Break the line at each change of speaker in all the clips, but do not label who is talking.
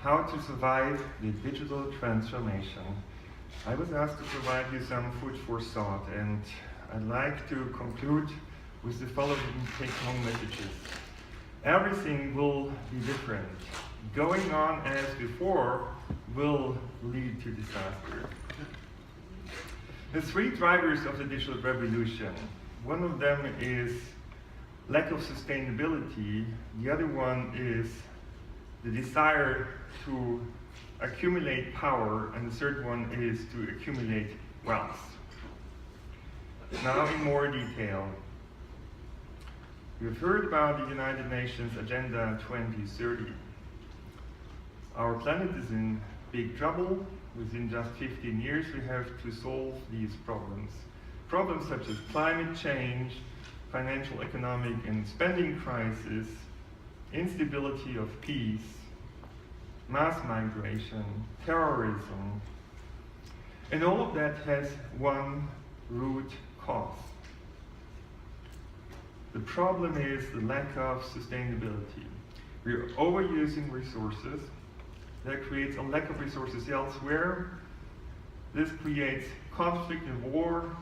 how to survive the digital transformation. I was asked to provide you some food for thought, and I'd like to conclude with the following take-home messages. Everything will be different. Going on as before will lead to disaster. The three drivers of the digital revolution. One of them is lack of sustainability. The other one is the desire to accumulate power, and the third one is to accumulate wealth. Now in more detail. You've heard about the United Nations Agenda 2030. Our planet is in big trouble. Within just 15 years, we have to solve these problems. Problems such as climate change, financial, economic, and spending crisis, instability of peace, mass migration, terrorism, and all of that has one root cause. The problem is the lack of sustainability. We're overusing resources. That creates a lack of resources elsewhere. This creates conflict and war,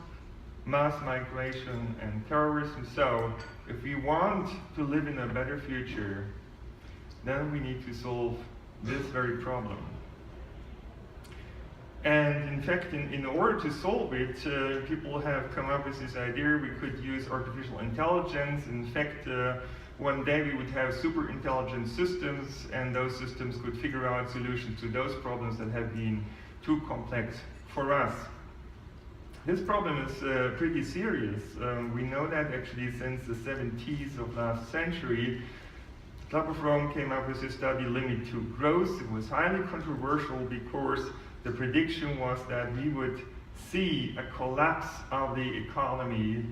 mass migration, and terrorism. So, if we want to live in a better future, then we need to solve this very problem. And in fact, in order to solve it, people have come up with this idea we could use artificial intelligence. In fact, one day we would have super intelligent systems, and those systems could figure out solutions to those problems that have been too complex for us. This problem is pretty serious. We know that actually since the 70s of last century. Club of Rome came up with this study, Limit to Growth. It was highly controversial because the prediction was that we would see a collapse of the economy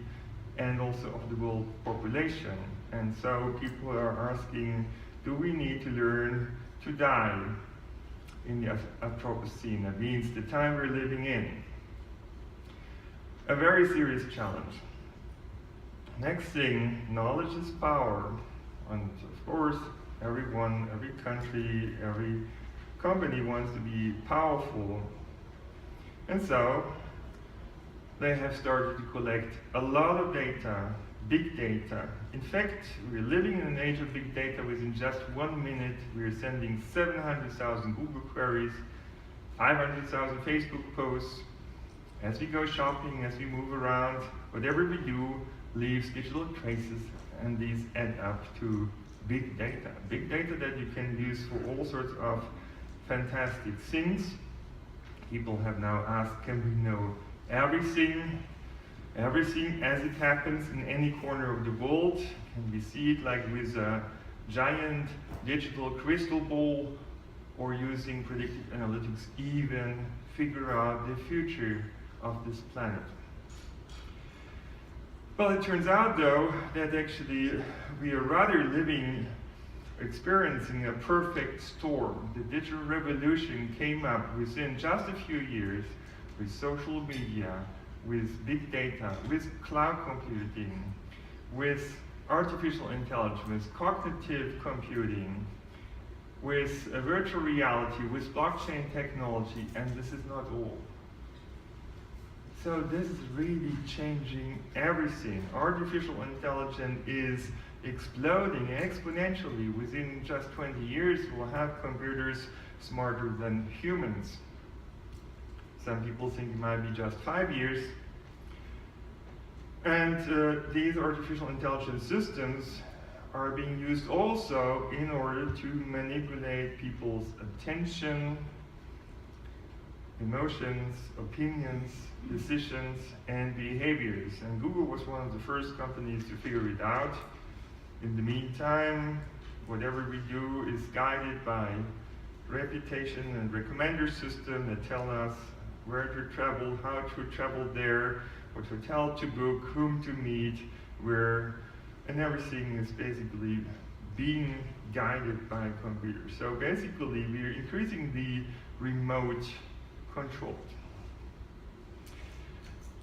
and also of the world population. And so people are asking, do we need to learn to die in the Anthropocene? That means the time we're living in. A very serious challenge. Next thing, knowledge is power. And of course, everyone, every country, every company wants to be powerful. And so, they have started to collect a lot of data, big data. In fact, we're living in an age of big data. Within just 1 minute, we're sending 700,000 Google queries, 500,000 Facebook posts. As we go shopping, as we move around, whatever we do leaves digital traces, and these add up to big data. Big data that you can use for all sorts of fantastic things. People have now asked, can we know everything as it happens in any corner of the world? Can we see it like with a giant digital crystal ball, or using predictive analytics even figure out the future of this planet? Well, it turns out though that actually we are rather experiencing a perfect storm. The digital revolution came up within just a few years with social media, with big data, with cloud computing, with artificial intelligence, cognitive computing, with virtual reality, with blockchain technology, and this is not all. So this is really changing everything. Artificial intelligence is exploding exponentially. Within just 20 years, we'll have computers smarter than humans. Some people think it might be just 5 years. And these artificial intelligence systems are being used also in order to manipulate people's attention, emotions, opinions, decisions, and behaviors. And Google was one of the first companies to figure it out. In the meantime, whatever we do is guided by reputation and recommender system that tell us where to travel, how to travel there, what hotel to book, whom to meet, where, and everything is basically being guided by a computer. So basically, we are increasing the remote control.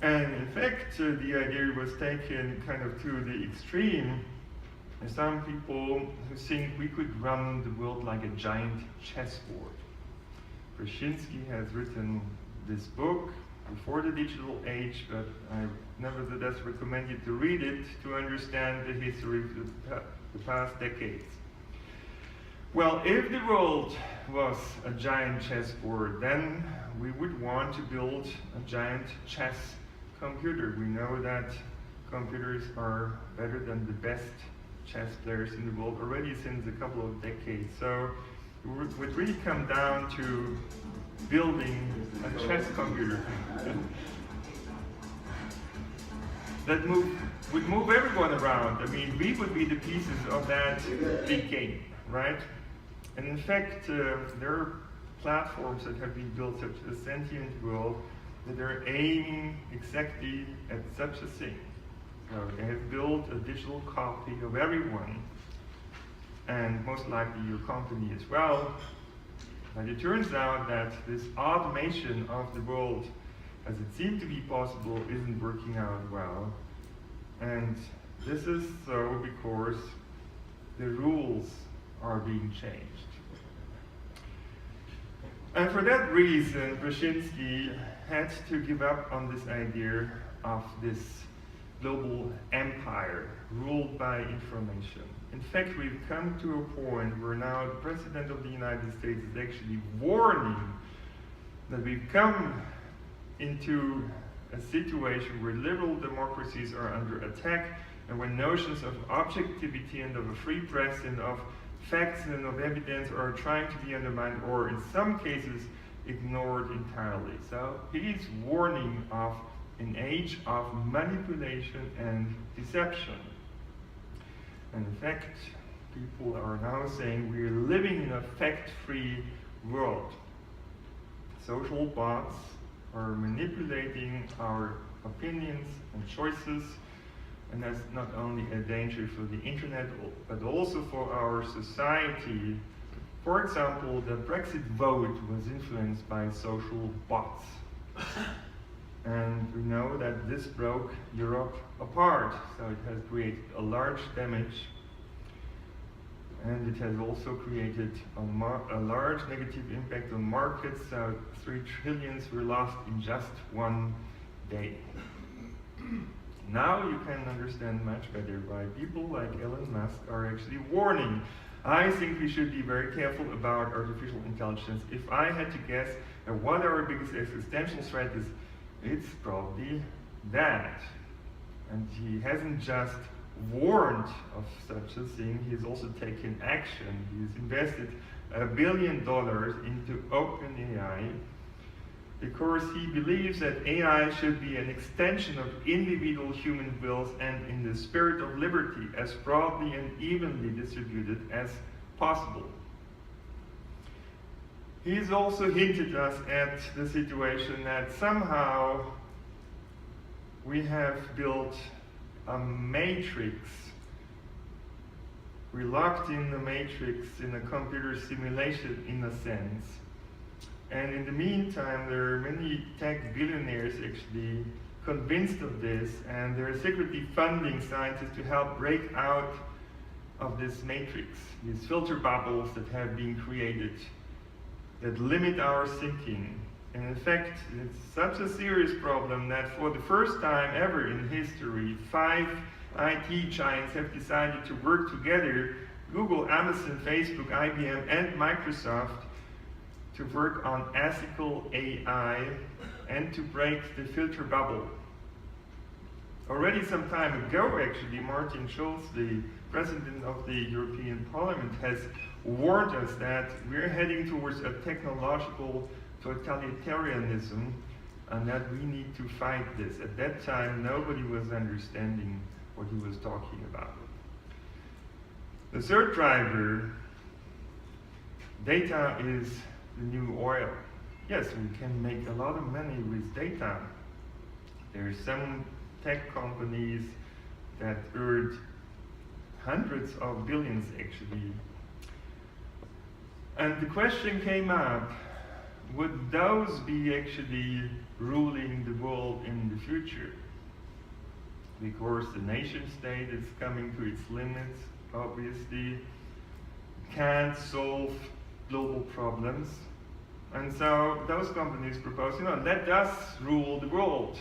And in fact, the idea was taken kind of to the extreme There's some people who think we could run the world like a giant chessboard. Brzezinski has written this book before the digital age, but I nevertheless recommend you to read it to understand the history of the past decades. Well, if the world was a giant chessboard, then we would want to build a giant chess computer. We know that computers are better than the best chess players in the world already since a couple of decades. So it would really come down to building a chess computer that would move everyone around. I mean, we would be the pieces of that big game, right? And in fact, there are platforms that have been built, such as Sentient World, that are aiming exactly at such a thing. So they have built a digital copy of everyone, and most likely your company as well. But it turns out that this automation of the world, as it seemed to be possible, isn't working out well. And this is so because the rules are being changed. And for that reason, Brzezinski had to give up on this idea of this global empire ruled by information. In fact, we've come to a point where now the President of the United States is actually warning that we've come into a situation where liberal democracies are under attack, and where notions of objectivity and of a free press and of facts and of evidence are trying to be undermined, or in some cases ignored entirely. So he's warning of an age of manipulation and deception. And in fact, people are now saying we're living in a fact-free world. Social bots are manipulating our opinions and choices, and that's not only a danger for the internet, but also for our society. For example, the Brexit vote was influenced by social bots. And we know that this broke Europe apart, so it has created a large damage, and it has also created a large negative impact on markets. So 3 trillion were lost in just one day. Now you can understand much better why people like Elon Musk are actually warning. I think we should be very careful about artificial intelligence. If I had to guess at what our biggest existential threat is, it's probably that. And he hasn't just warned of such a thing, he's also taken action. He's invested $1 billion into OpenAI because he believes that AI should be an extension of individual human wills and in the spirit of liberty, as broadly and evenly distributed as possible. He's also hinted us at the situation that somehow we have built a matrix. We're locked in the matrix in a computer simulation in a sense. And in the meantime, there are many tech billionaires actually convinced of this, and they're secretly funding scientists to help break out of this matrix, these filter bubbles that have been created that limit our thinking. And in fact, it's such a serious problem that for the first time ever in history, 5 IT giants have decided to work together, Google, Amazon, Facebook, IBM, and Microsoft, to work on ethical AI and to break the filter bubble. Already some time ago, actually, Martin Schulz, the President of the European Parliament, has warned us that we're heading towards a technological totalitarianism and that we need to fight this. At that time, nobody was understanding what he was talking about. The third driver, data is the new oil. Yes, we can make a lot of money with data. There are some tech companies that earned hundreds of billions actually. And the question came up, would those be actually ruling the world in the future? Because the nation state is coming to its limits, obviously can't solve global problems. And so those companies propose, let us rule the world.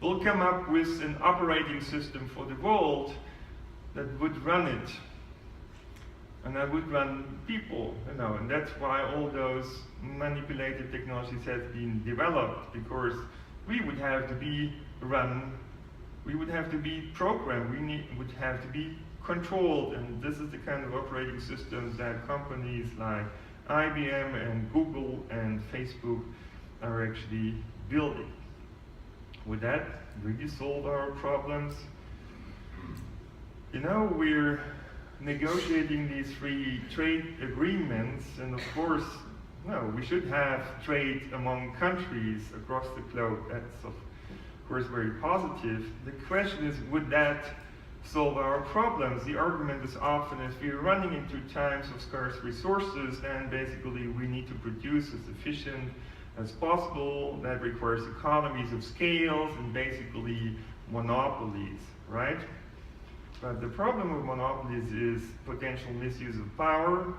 We'll come up with an operating system for the world that would run it. And that would run people, and that's why all those manipulated technologies have been developed, because we would have to be run, we would have to be programmed, would have to be controlled, and this is the kind of operating systems that companies like IBM and Google and Facebook are actually building. Would that really solve our problems? We're negotiating these free trade agreements, and of course, we should have trade among countries across the globe. That's of course very positive. The question is, would that solve our problems? The argument is often, if we're running into times of scarce resources, then basically we need to produce as efficient as possible. That requires economies of scales and basically monopolies, right? But the problem with monopolies is potential misuse of power,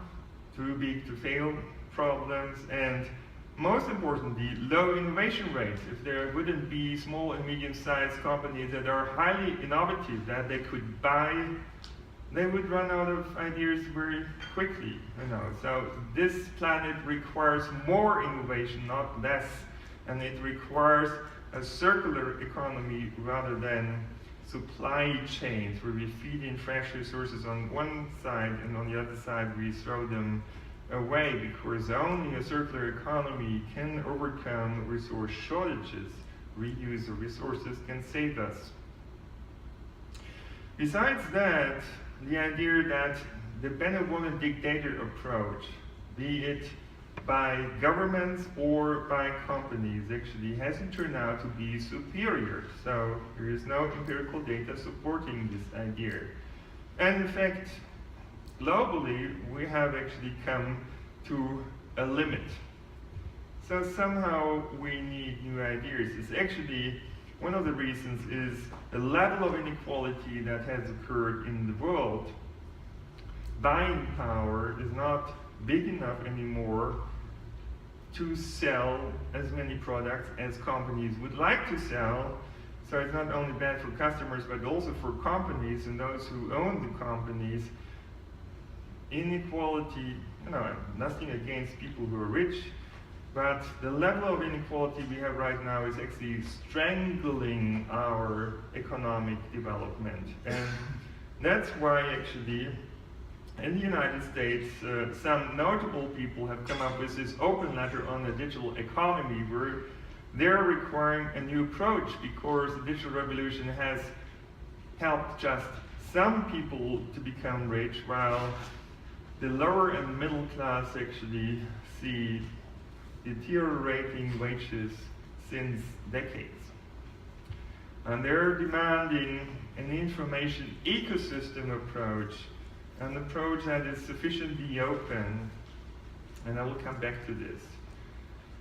too big to fail problems, and most importantly, low innovation rates. If there wouldn't be small and medium-sized companies that are highly innovative, that they could buy, they would run out of ideas very quickly. So this planet requires more innovation, not less, and it requires a circular economy rather than supply chains, where we feed in fresh resources on one side and on the other side we throw them away, because only a circular economy can overcome resource shortages. Reuse of resources can save us. Besides that, the idea that the benevolent dictator approach, be it by governments or by companies, actually hasn't turned out to be superior. So there is no empirical data supporting this idea. And in fact, globally, we have actually come to a limit. So somehow we need new ideas. It's actually, one of the reasons is the level of inequality that has occurred in the world. Buying power is not big enough anymore to sell as many products as companies would like to sell. So it's not only bad for customers, but also for companies and those who own the companies. Inequality, nothing against people who are rich, but the level of inequality we have right now is actually strangling our economic development. And that's why actually in the United States, some notable people have come up with this open letter on the digital economy, where they're requiring a new approach, because the digital revolution has helped just some people to become rich, while the lower and middle class actually see deteriorating wages since decades. And they're demanding an information ecosystem approach, an approach that is sufficiently open, and I will come back to this.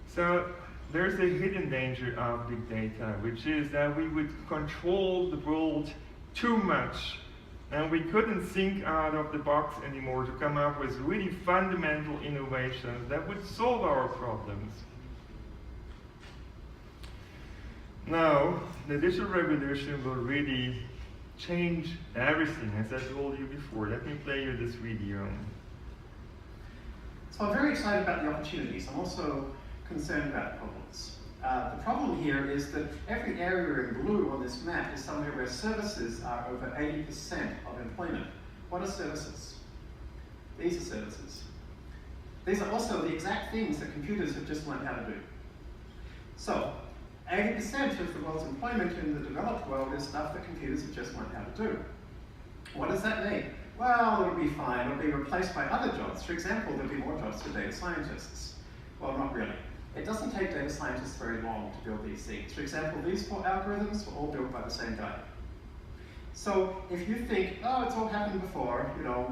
So there's a hidden danger of big data, which is that we would control the world too much, and we couldn't think out of the box anymore to come up with really fundamental innovations that would solve our problems. Now, the digital revolution will really change everything, as I told you before. Let me play you this video.
So I'm very excited about the opportunities. I'm also concerned about the problems. The problem here is that every area in blue on this map is somewhere where services are over 80% of employment. What are services? These are services. These are also the exact things that computers have just learned how to do. So 80% of the world's employment in the developed world is stuff that computers have just learned how to do. What does that mean? Well, it'll be fine. It'll be replaced by other jobs. For example, there'll be more jobs for data scientists. Well, not really. It doesn't take data scientists very long to build these things. For example, these 4 algorithms were all built by the same guy. So if you think, oh, it's all happened before,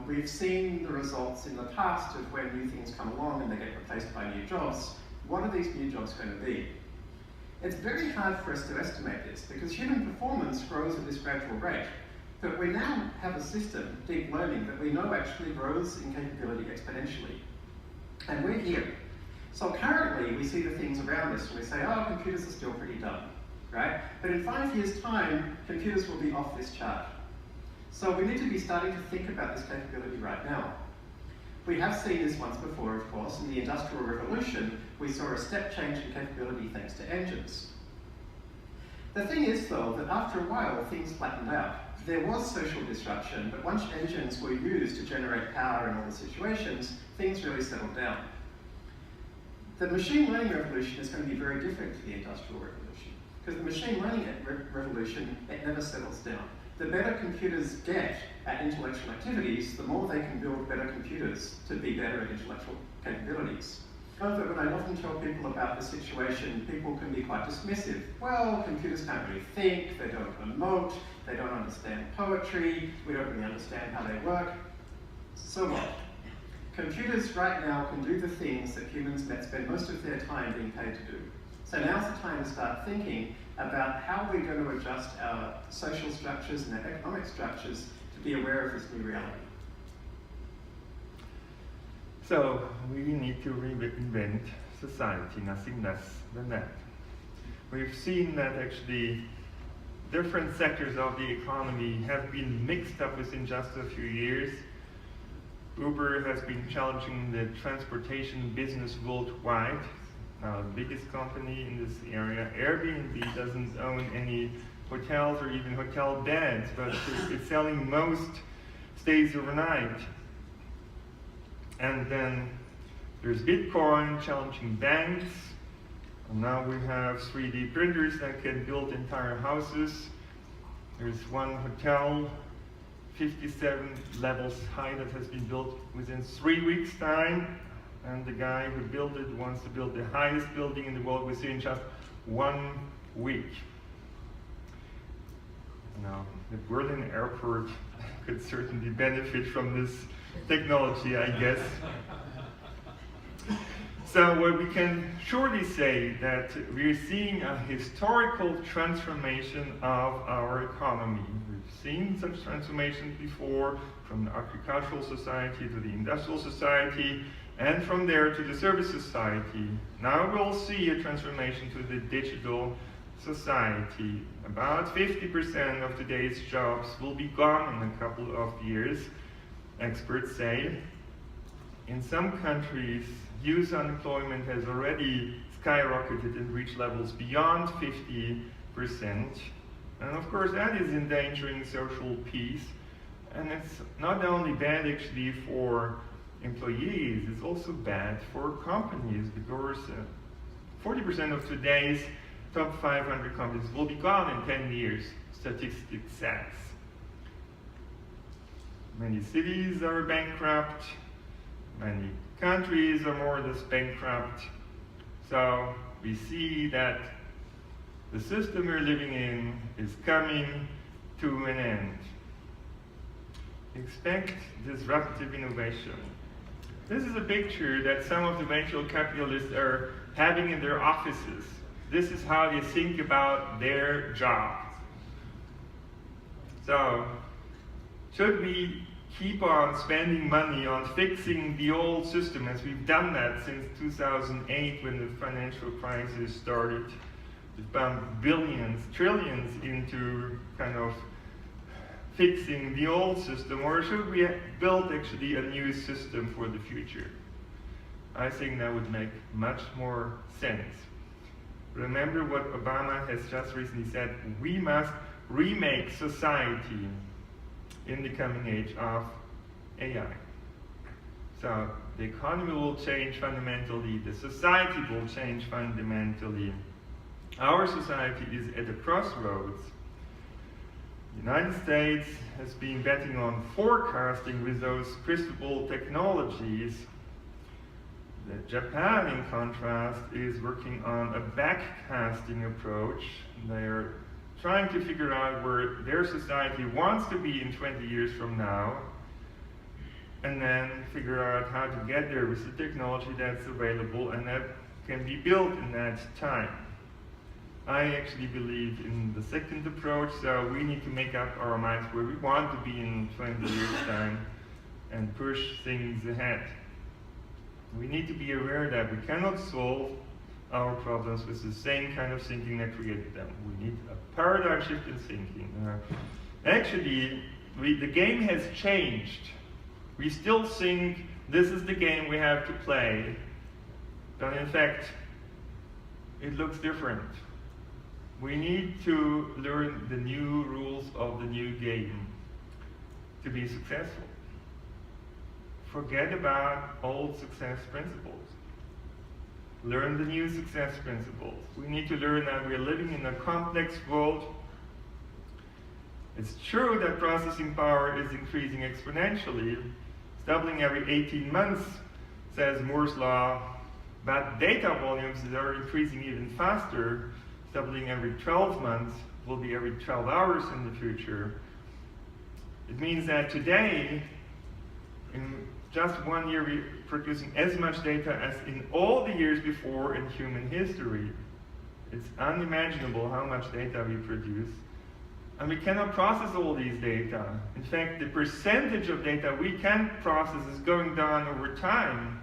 we've seen the results in the past of when new things come along and they get replaced by new jobs, what are these new jobs going to be? It's very hard for us to estimate this, because human performance grows at this gradual rate. But we now have a system, deep learning, that we know actually grows in capability exponentially. And we're here. So currently, we see the things around us and we say, oh, computers are still pretty dumb, right? But in 5 years' time, computers will be off this chart. So we need to be starting to think about this capability right now. We have seen this once before, of course. In the Industrial Revolution, we saw a step change in capability thanks to engines. The thing is, though, that after a while, things flattened out. There was social disruption, but once engines were used to generate power in all the situations, things really settled down. The machine learning revolution is going to be very different to the Industrial Revolution, because the machine learning revolution, it never settles down. The better computers get at intellectual activities, the more they can build better computers to be better at intellectual capabilities. However, when I often tell people about the situation, people can be quite dismissive. Well, computers can't really think, they don't emote, they don't understand poetry, we don't really understand how they work. So what? Computers right now can do the things that humans spend most of their time being paid to do. So now's the time to start thinking about how we're going to adjust our social structures and our economic structures to be aware of this new reality.
So we need to reinvent society, nothing less than that. We've seen that actually different sectors of the economy have been mixed up within just a few years. Uber has been challenging the transportation business worldwide. Now, the biggest company in this area. Airbnb doesn't own any hotels or even hotel beds, but it's selling most stays overnight. And then there's Bitcoin challenging banks. And now we have 3D printers that can build entire houses. There's one hotel, 57 levels high, that has been built within 3 weeks' time. And the guy who built it wants to build the highest building in the world within just 1 week. Now, the Berlin airport could certainly benefit from this technology, I guess. So what we can surely say that we're seeing a historical transformation of our economy. We've seen such transformations before, from the agricultural society to the industrial society, and from there to the service society. Now we'll see a transformation to the digital society. About 50% of today's jobs will be gone in a couple of years, experts say. In some countries, youth unemployment has already skyrocketed and reached levels beyond 50%. And of course, that is endangering social peace. And it's not only bad actually for employees, it's also bad for companies, because 40% of today's top 500 companies will be gone in 10 years, statistics says. Many cities are bankrupt, many countries are more or less bankrupt. So we see that the system we're living in is coming to an end. Expect disruptive innovation. This is a picture that some of the venture capitalists are having in their offices. This is how they think about their job. So, should we keep on spending money on fixing the old system, as we've done that since 2008 when the financial crisis started? We've pumped billions, trillions into kind of fixing the old system, or should we build actually a new system for the future? I think that would make much more sense. Remember what Obama has just recently said: we must remake society in the coming age of AI. So the economy will change fundamentally, the society will change fundamentally. Our society is at a crossroads. The United States has been betting on forecasting with those crystal ball technologies. Japan, in contrast, is working on a backcasting approach. They're trying to figure out where their society wants to be in 20 years from now, and then figure out how to get there with the technology that's available and that can be built in that time. I actually believe in the second approach, so we need to make up our minds where we want to be in 20 years' time and push things ahead. We need to be aware that we cannot solve our problems with the same kind of thinking that created them. We need a paradigm shift in thinking. Actually, the game has changed. We still think this is the game we have to play, but in fact, it looks different. We need to learn the new rules of the new game to be successful. Forget about old success principles. Learn the new success principles. We need to learn that we are living in a complex world. It's true that processing power is increasing exponentially. It's doubling every 18 months, says Moore's law, but data volumes are increasing even faster. Doubling every 12 months, will be every 12 hours in the future. It means that today, in just 1 year, we're producing as much data as in all the years before in human history. It's unimaginable how much data we produce. And we cannot process all these data. In fact, the percentage of data we can process is going down over time.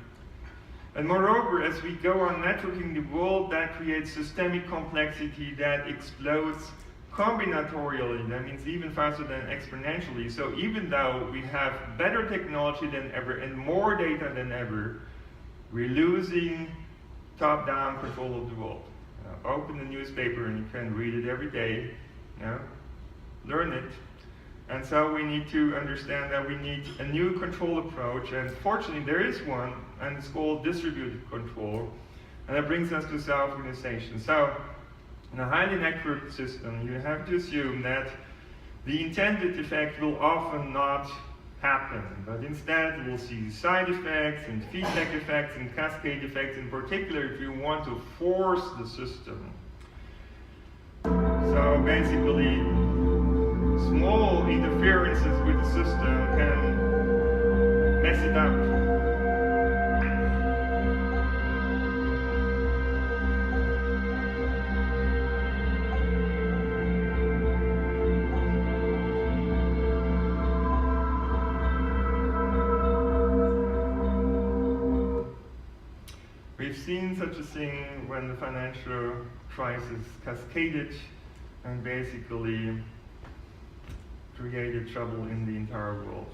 And moreover, as we go on networking the world, that creates systemic complexity that explodes combinatorially. That means even faster than exponentially. So even though we have better technology than ever and more data than ever, we're losing top-down control of the world. Open the newspaper and you can read it every day. Learn it. And so we need to understand that we need a new control approach, and fortunately there is one, and it's called distributed control, and that brings us to self-organization. So in a highly networked system, you have to assume that the intended effect will often not happen, but instead we'll see side effects and feedback effects and cascade effects, in particular if you want to force the system. So basically, small interferences with the system can mess it up. We've seen such a thing when the financial crisis cascaded and basically created trouble in the entire world.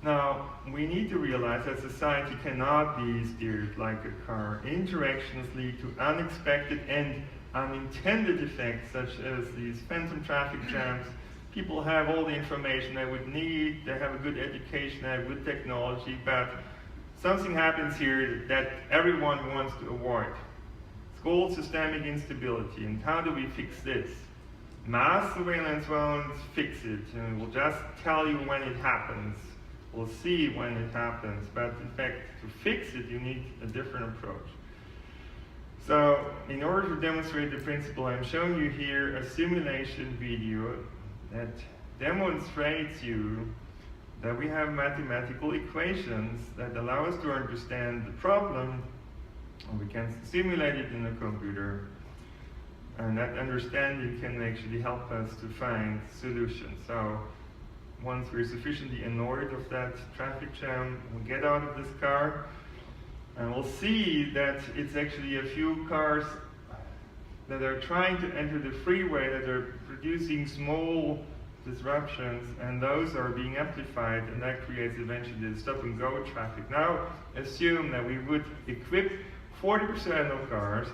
Now, we need to realize that society cannot be steered like a car. Interactions lead to unexpected and unintended effects, such as these phantom traffic jams. People have all the information they would need, they have a good education, they have good technology, but something happens here that everyone wants to avoid. It's called systemic instability, and how do we fix this? Mass surveillance won't fix it, and we'll just tell you when it happens. We'll see when it happens, but in fact, to fix it, you need a different approach. So, in order to demonstrate the principle, I'm showing you here a simulation video that demonstrates you that we have mathematical equations that allow us to understand the problem, and we can simulate it in a computer. And that understanding can actually help us to find solutions. So once we're sufficiently annoyed of that traffic jam, we'll get out of this car and we'll see that it's actually a few cars that are trying to enter the freeway that are producing small disruptions, and those are being amplified, and that creates eventually the stop-and-go traffic. Now assume that we would equip 40% of cars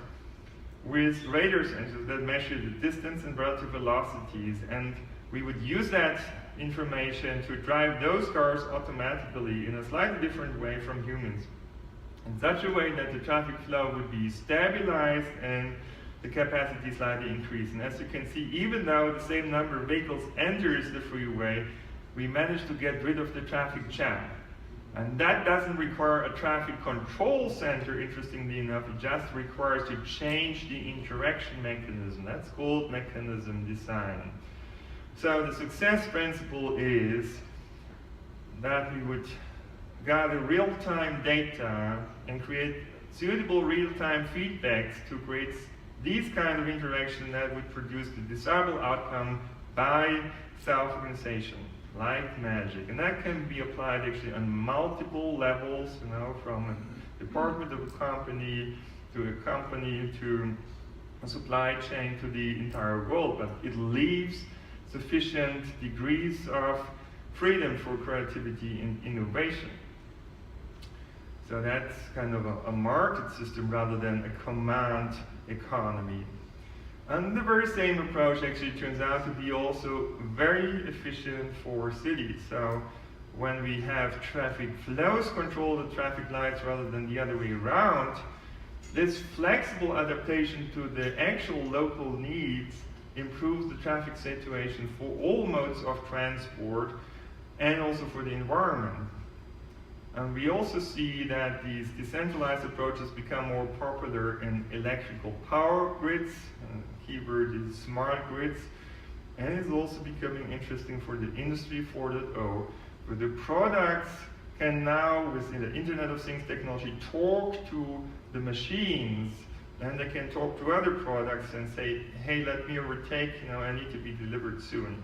with radar sensors that measure the distance and relative velocities, and we would use that information to drive those cars automatically in a slightly different way from humans, in such a way that the traffic flow would be stabilized and the capacity slightly increase. And as you can see, even though the same number of vehicles enters the freeway, we managed to get rid of the traffic jam. And that doesn't require a traffic control center, interestingly enough. It just requires to change the interaction mechanism. That's called mechanism design. So the success principle is that we would gather real-time data and create suitable real-time feedbacks to create these kind of interaction that would produce the desirable outcome by self-organization, like magic. And that can be applied actually on multiple levels, from a department of a company to a supply chain to the entire world. But it leaves sufficient degrees of freedom for creativity and innovation. So that's kind of a market system rather than a command economy. And the very same approach actually turns out to be also very efficient for cities. So when we have traffic flows control the traffic lights rather than the other way around, this flexible adaptation to the actual local needs improves the traffic situation for all modes of transport and also for the environment. And we also see that these decentralized approaches become more popular in electrical power grids. Keyword is smart grids. And it's also becoming interesting for the Industry 4.0, where the products can now, within the Internet of Things technology, talk to the machines, and they can talk to other products and say, hey, let me overtake, I need to be delivered soon.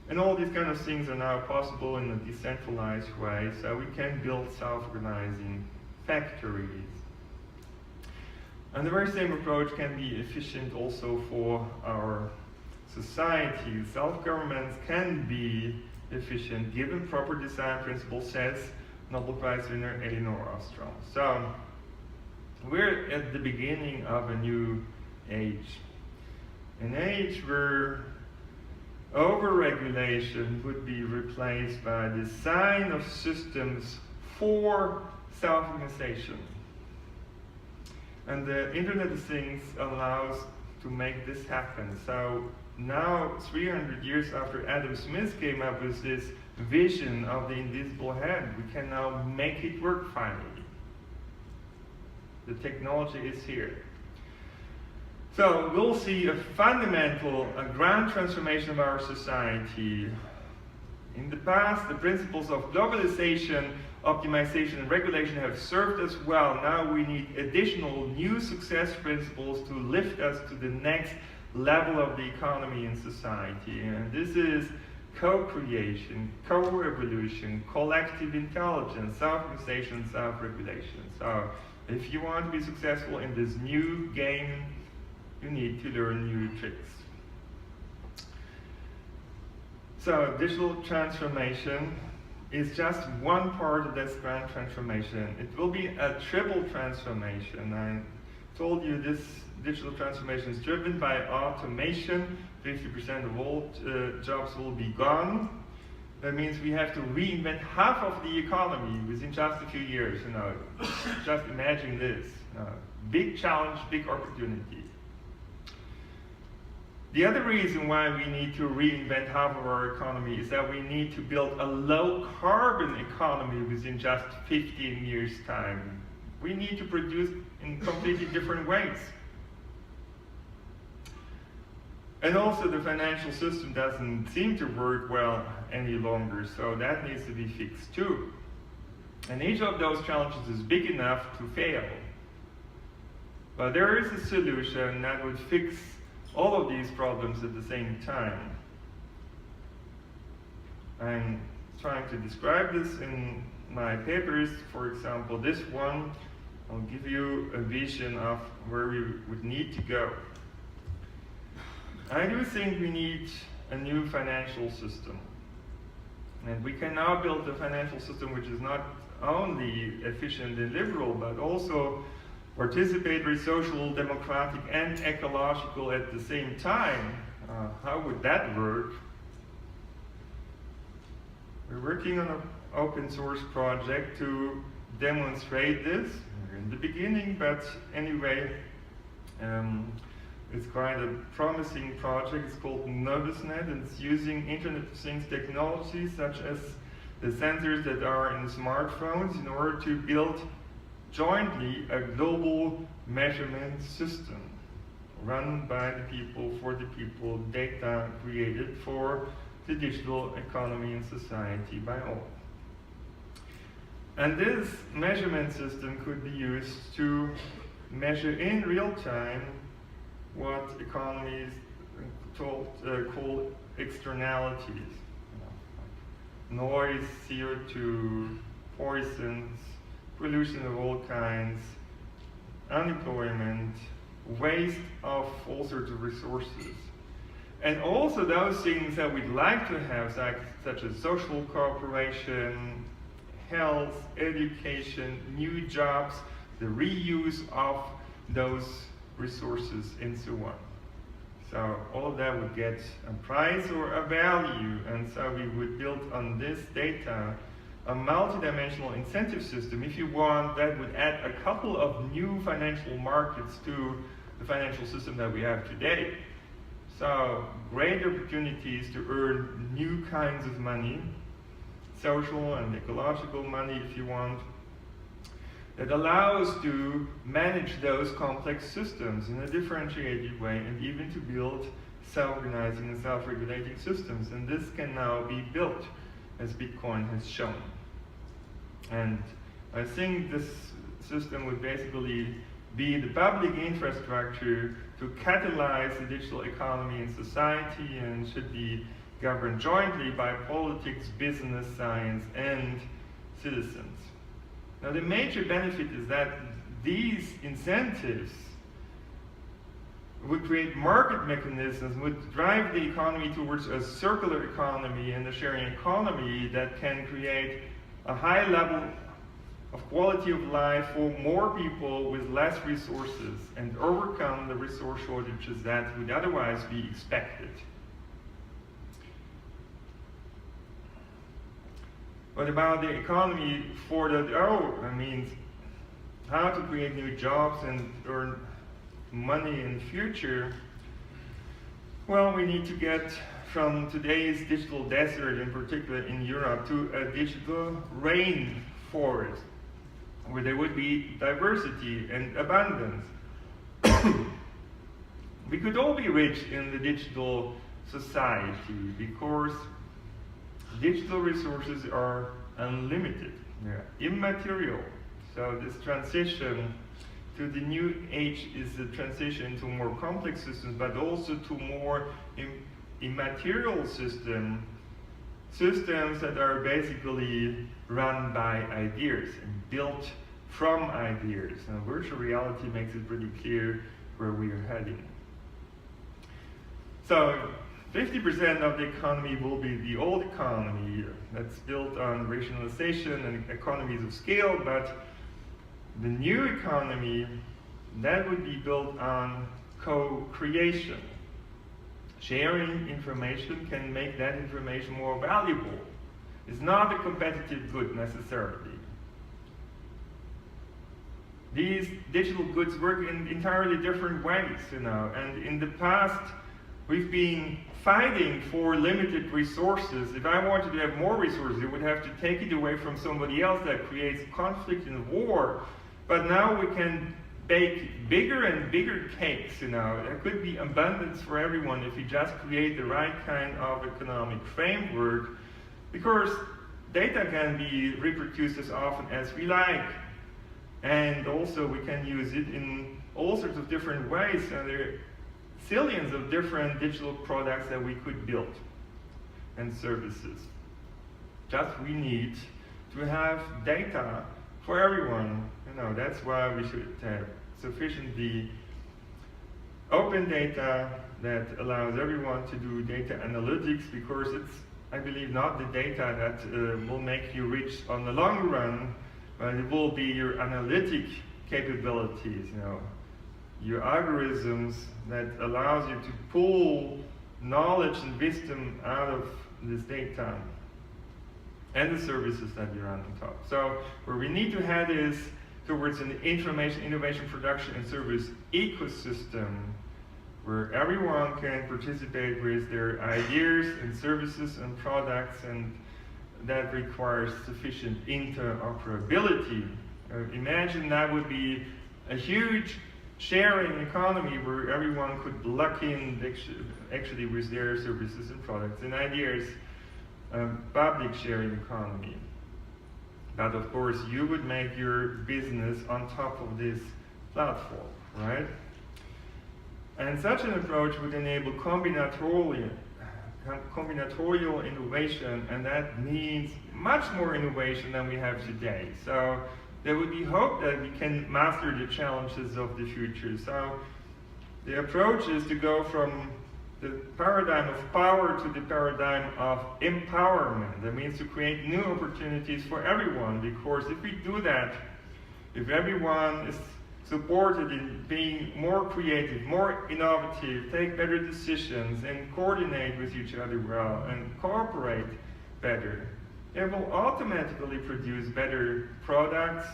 And all these kind of things are now possible in a decentralized way, so we can build self-organizing factories. And the very same approach can be efficient also for our society. Self-governments can be efficient given proper design principles, says Nobel Prize winner Elinor Ostrom. So we're at the beginning of a new age. An age where overregulation would be replaced by design of systems for self-organization. And the Internet of Things allows to make this happen. So now, 300 years after Adam Smith came up with this vision of the invisible hand, we can now make it work finally. The technology is here. So we'll see a fundamental, a grand transformation of our society. In the past, the principles of globalization, optimization, and regulation have served us well. Now we need additional new success principles to lift us to the next level of the economy and society. And this is co-creation, co-evolution, collective intelligence, self-organization, self-regulation. So if you want to be successful in this new game, you need to learn new tricks. So digital transformation is just one part of this grand transformation. It will be a triple transformation. I told you this digital transformation is driven by automation. 50% of all jobs will be gone. That means we have to reinvent half of the economy within just a few years. Just imagine this. Big challenge, big opportunity. The other reason why we need to reinvent half of our economy is that we need to build a low-carbon economy within just 15 years' time. We need to produce in completely different ways. And also the financial system doesn't seem to work well any longer, so that needs to be fixed too. And each of those challenges is big enough to fail. But there is a solution that would fix all of these problems at the same time. I'm trying to describe this in my papers. For example, this one, I'll give you a vision of where we would need to go. I do think we need a new financial system. And we can now build a financial system which is not only efficient and liberal, but also participatory, social, democratic, and ecological at the same time. How would that work? We're working on an open source project to demonstrate this. We're in the beginning, but anyway, it's quite a promising project. It's called NobusNet, and it's using Internet of Things technology, such as the sensors that are in smartphones, in order to build jointly a global measurement system run by the people, for the people, data created for the digital economy and society by all. And this measurement system could be used to measure in real time what economists call externalities. Noise, CO2, poisons, pollution of all kinds, unemployment, waste of all sorts of resources. And also those things that we'd like to have, such as social cooperation, health, education, new jobs, the reuse of those resources, and so on. So all of that would get a price or a value, and so we would build on this data a multidimensional incentive system. If you want, that would add a couple of new financial markets to the financial system that we have today. So great opportunities to earn new kinds of money, social and ecological money if you want, that allows to manage those complex systems in a differentiated way and even to build self-organizing and self-regulating systems. And this can now be built, as Bitcoin has shown. And I think this system would basically be the public infrastructure to catalyze the digital economy in society, and should be governed jointly by politics, business, science, and citizens. Now the major benefit is that these incentives would create market mechanisms, would drive the economy towards a circular economy and a sharing economy that can create a high level of quality of life for more people with less resources and overcome the resource shortages that would otherwise be expected. What about the economy 4.0? I mean, how to create new jobs and earn money in the future? Well, we need to get from today's digital desert, in particular in Europe, to a digital rainforest, where there would be diversity and abundance. We could all be rich in the digital society because digital resources are unlimited, they're immaterial. So this transition to the new age is a transition to more complex systems, but also to more immaterial systems that are basically run by ideas and built from ideas. And virtual reality makes it pretty clear where we are heading. So 50% of the economy will be the old economy that's built on rationalization and economies of scale, but the new economy, that would be built on co-creation. Sharing information can make that information more valuable. It's not a competitive good necessarily. These digital goods work in entirely different ways, and in the past we've been fighting for limited resources. If I wanted to have more resources, I would have to take it away from somebody else. That creates conflict and war. But now we can bake bigger and bigger cakes, There could be abundance for everyone if you just create the right kind of economic framework, because data can be reproduced as often as we like. And also we can use it in all sorts of different ways. And there are zillions of different digital products that we could build and services. Just we need to have data for everyone. That's why we should have sufficiently open data that allows everyone to do data analytics, because it's, I believe, not the data that will make you rich on the long run, but it will be your analytic capabilities, your algorithms that allows you to pull knowledge and wisdom out of this data and the services that you run on top. So where we need to head is towards an information, innovation, production, and service ecosystem where everyone can participate with their ideas and services and products, and that requires sufficient interoperability. Imagine that would be a huge sharing economy where everyone could plug in actually with their services and products and ideas. Public sharing economy. But of course you would make your business on top of this platform, right? And such an approach would enable combinatorial innovation, and that means much more innovation than we have today. So there would be hope that we can master the challenges of the future. So the approach is to go from the paradigm of power to the paradigm of empowerment. That means to create new opportunities for everyone, because if we do that, if everyone is supported in being more creative, more innovative, take better decisions, and coordinate with each other well, and cooperate better, it will automatically produce better products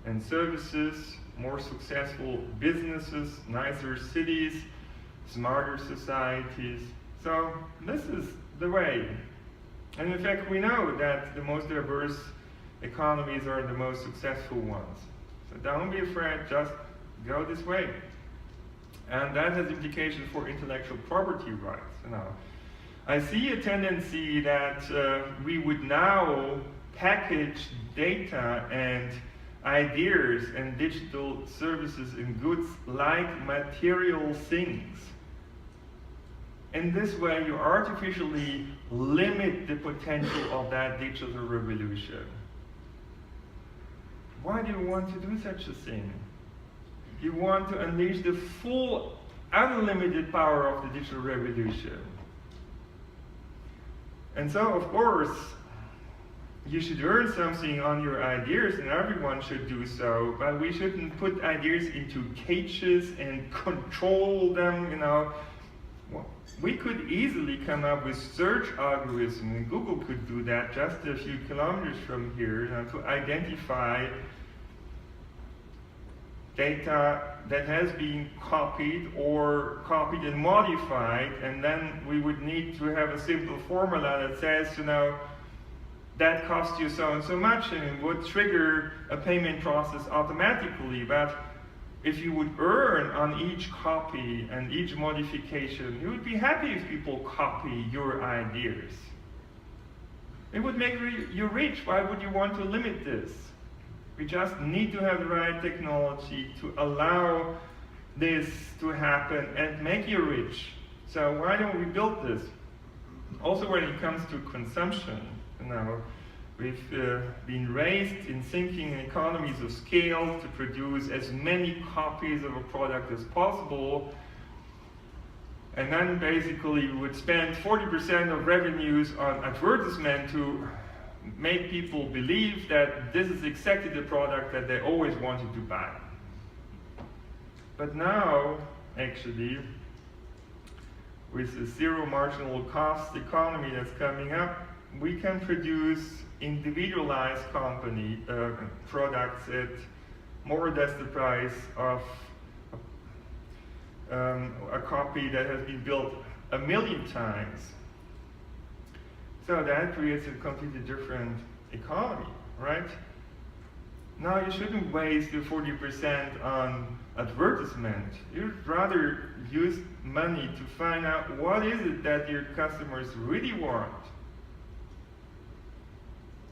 and services, more successful businesses, nicer cities, smarter societies. So this is the way. And in fact, we know that the most diverse economies are the most successful ones. So don't be afraid, just go this way. And that has implications for intellectual property rights. I see a tendency that we would now package data and ideas and digital services and goods like material things. In this way, you artificially limit the potential of that digital revolution. Why do you want to do such a thing? You want to unleash the full, unlimited power of the digital revolution. And so, of course, you should earn something on your ideas, and everyone should do so, but we shouldn't put ideas into cages and control them, Well, we could easily come up with search algorithms, and Google could do that just a few kilometers from here, to identify data that has been copied and modified, and then we would need to have a simple formula that says, that cost you so and so much, and it would trigger a payment process automatically. But if you would earn on each copy and each modification, you would be happy if people copy your ideas. It would make you rich. Why would you want to limit this? We just need to have the right technology to allow this to happen and make you rich. So why don't we build this? Also, when it comes to consumption, we've been raised in thinking in economies of scale to produce as many copies of a product as possible, and then basically we would spend 40% of revenues on advertisement to make people believe that this is exactly the product that they always wanted to buy. But now, actually, with a zero marginal cost economy that's coming up, we can produce individualized products at more or less the price of a copy that has been built 1 million times. So that creates a completely different economy, right? Now you shouldn't waste your 40% on advertisement. You'd rather use money to find out what is it that your customers really want.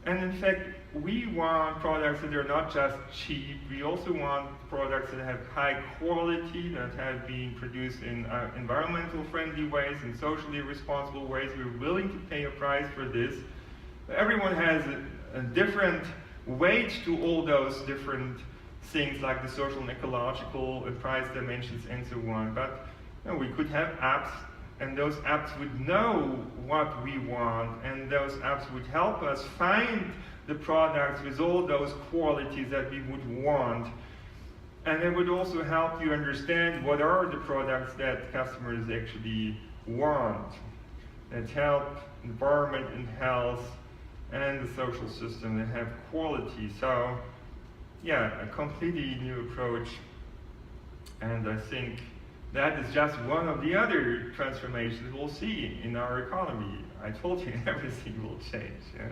And in fact, we want products that are not just cheap. We also want products that have high quality, that have been produced in environmental friendly ways and socially responsible ways. We're willing to pay a price for this. Everyone has a different weight to all those different things, like the social and ecological and price dimensions and so on. But we could have apps, and those apps would know what we want, and those apps would help us find the products with all those qualities that we would want. And it would also help you understand what are the products that customers actually want, that help environment and health and the social system, that have quality. So, yeah, a completely new approach. And I think that is just one of the other transformations we'll see in our economy. I told you everything will change. Yeah.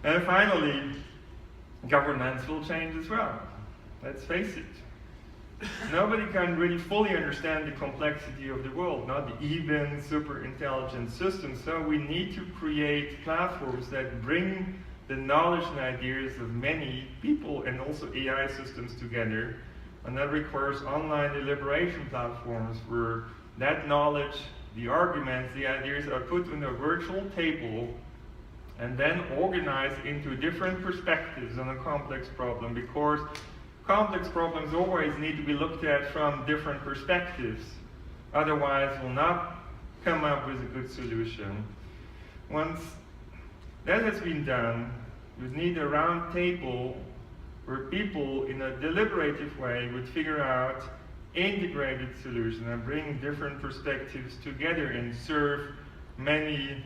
And finally, governance will change as well. Let's face it. Nobody can really fully understand the complexity of the world, not even super intelligent systems. So we need to create platforms that bring the knowledge and ideas of many people and also AI systems together And that requires online deliberation platforms where that knowledge, the arguments, the ideas are put on a virtual table and then organized into different perspectives on a complex problem, because complex problems always need to be looked at from different perspectives. Otherwise, we'll not come up with a good solution. Once that has been done, we need a round table where people in a deliberative way would figure out integrated solutions and bring different perspectives together and serve many